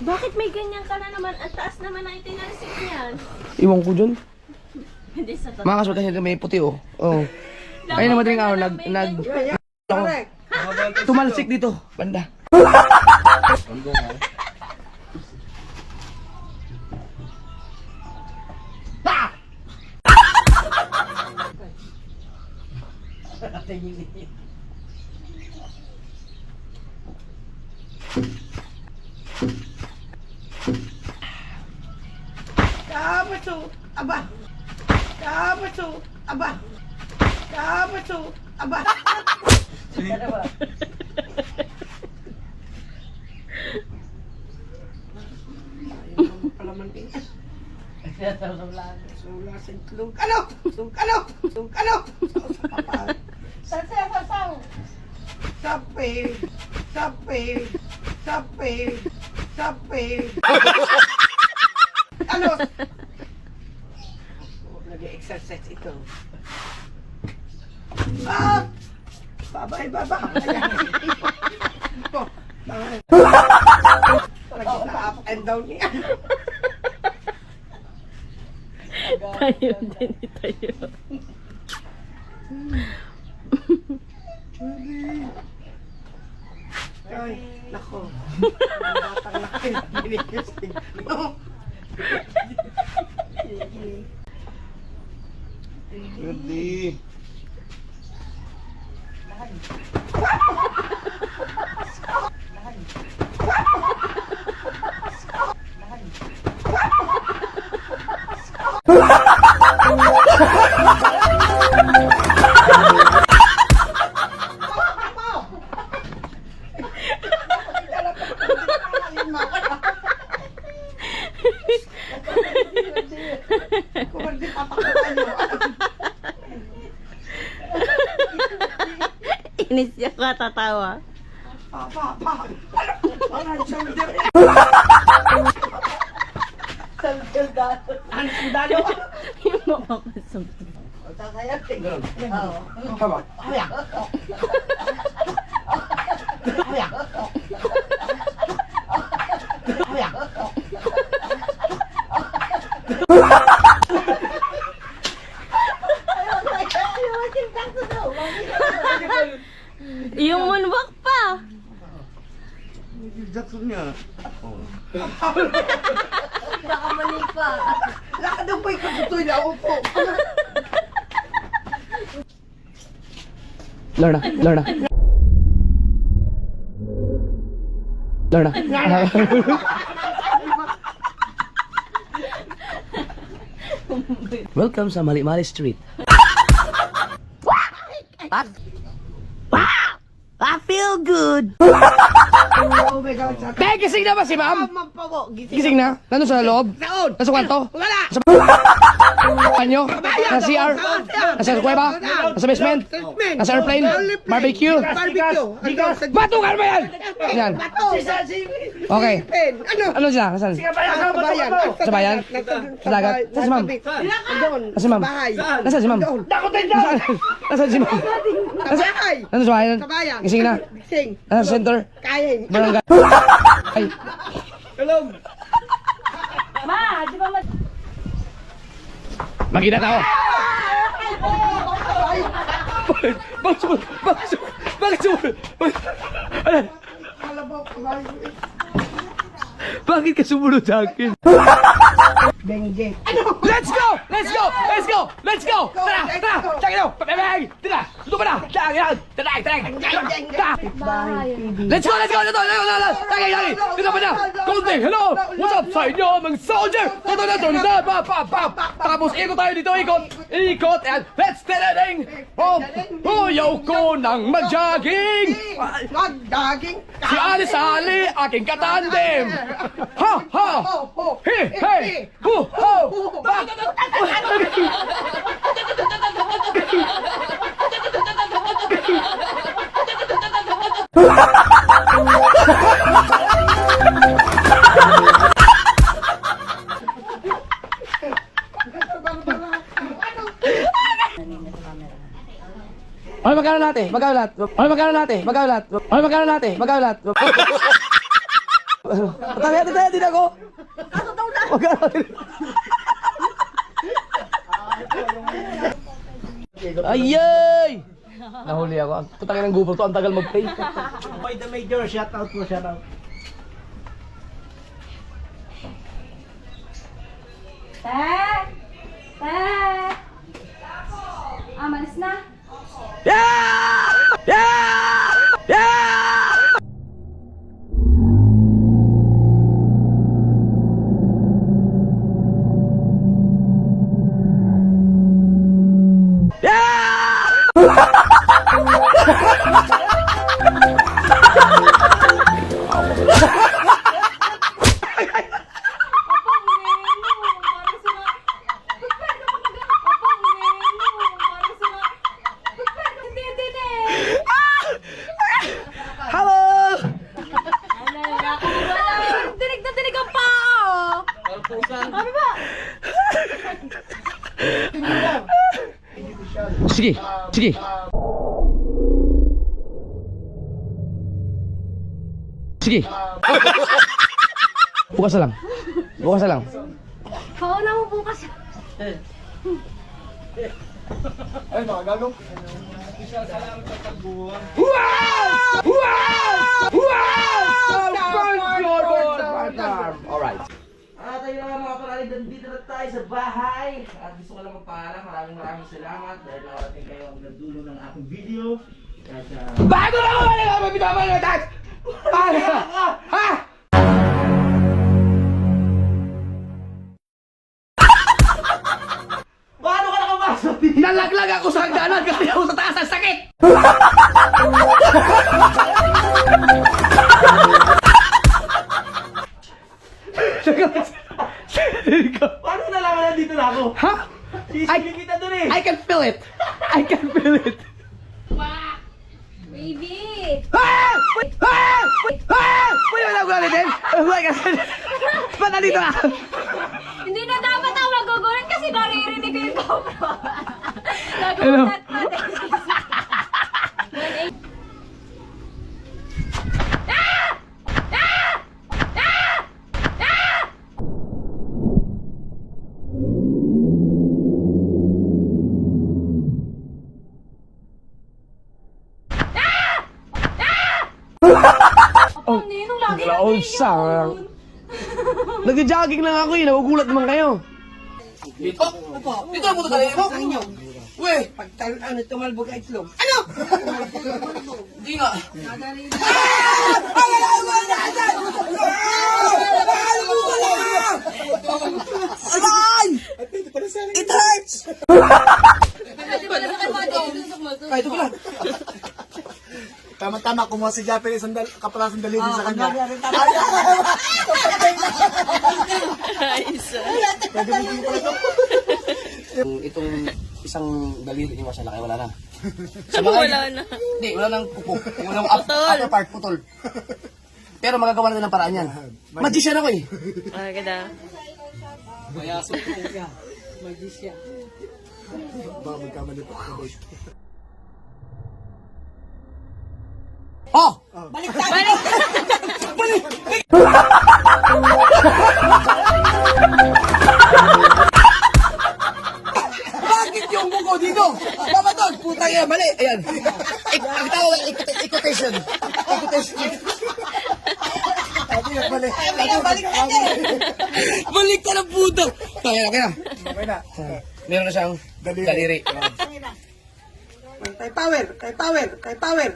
Bakit may ganyan ka na naman? Ang taas naman ang itinalsik niyan. Iwan ko dyan. Hindi sa totoo. Makakaswag kasi may puti oh. Oo. Ayun naman din ako, tumalsik dito, banda. Kapaso, aba. Kapaso, aba. Kapaso, aba. Palaman din. Sula sa itlog. Ano? Ano? Ano? Sasaw. Sapi. Sapi. Sapi. Sapi. Ano? Nag-exercise ito. Ah! Babay, babay. Nag-up and down niya. Tayo din, tayo. Ay, nako. Batang laki. Binikising. Ready. Inis siya katatawa. Pa. Ano? Sandalo. Ano sandalo? Yung makakasam. Sasayat tingin. Oo. Haba. Ayan. Ayan. Ayan. Yung moonwalk pa. Jackson niya. Baka mali pa. Lakad ang ba'y kagutoy na upo. Lorna. Welcome sa Mali-Mali Street. I feel good. Oh my God. Te, gising na ba si ma'am? Mampawo. Gising na? Nandun sa loob? Saan? Nasa kwarto? Wala. Sa banyo? Nasa CR? Nasa kuweba? Nasa basement? Nasa airplane? Barbecue? Barbecue. Batukan mo yan! Yan. Okay. Ano? Ano sila? Nasaan? Kabayan. Sa bayan? Sa dagat? Saan si ma'am? Doon. Nasaan si ma'am? Bahay. Nasaan si ma'am? Nasaan? Nasaan si ma'am? Sa bahay. Nandun sa bayan? Kabayan. Gising na? Gising. Nasa center? Kain. Barangay? Ay. Ma, di ba Magina tao. Bakit ka sumunod sa akin? Bengue. Let's go! Let's go! Let's go! Let's go! Tara! Tara! Tagay nyo! Pabibig! Tara! Ito ba na? Tagay! Tagay! Tagay! Let's go! Let's go! Ito! Tagay! Tagay! Ito ba na? Kunti! Hello! What's up sa inyo mga soldier? Ito na! Ito na! Tapos ikot tayo dito! Ikot! Ikot! And let's tarating! Ayaw ko nang mag-jogging! Magdaging. Si Ali-sali, aking katandem! Ha! Ha! He! He! Hu! Ho! Bak! Ay, magkano natin? Magkano lahat? Ay, magkano natin? Magkano lahat? Ay, magkano natin? Magkano lahat? Tabi din ako. Wag ka. Ayay! Nahuli ako. Putangin ng GoPro to, ang tagal mag-play. Boy the Major, shout out po, shout out. Malis na. Yeah! Yeah! Yeah! Yeah! Hello! Dinig na dinig ang pao! Ano ba? Sige, sige. Sige. Bukas na lang. Bukas na lang. Pauna mo bukas. Alright. Tayo na nga mga parali, nandito na tayo sa bahay. At gusto ko lang magpaalam, maraming salamat dahil nakarating kayo ang dulo ng aking video. At Bago na ako wala naman binaman na tax! Ha? paano ka nakapasok dito? Nalaglag ako sa hagdanan kasi ako sa taas ang sakit! Paano nalaman nandito na ako? Ha? Sisilip kita dun eh. I can feel it! I can feel it! Baby! Ah! Ah! Ah! Pwede mo na ako galitin? Oh my God! Ba't nandito ka? Hindi na dapat ako magugulat kasi naririnig ko yung GoPro. Hello? Nagulat pa din. Oh, Ninong lagi laon sa. Nagja-jogging lang ako eh, nagugulat naman kayo. Dito? Dito ang puto tayo mo? Uy! Ano, tumalbog ka itlog. Di nga. It hurts! Kahit ito lang. Tama-tama, kumuha si Japper isang kapalasang daliri sa kanya. Itong isang daliri ni Masala kaya wala na. Sa mga wala na. Hindi, wala nang kuko. Wala nang upper part putol. Pero magagawa natin ng paraan yan. Magician ako eh. Maganda. Baka magkamali pa ako, boy. Oh! Bakit yung buko dito? Pamatog! Puta yan, mali! Ayan. Ang tawag, equitation. Balik ka ng puta! Kaya, okay na. Okay na. Meron na siyang daliri. Kay power, kay power, kay power.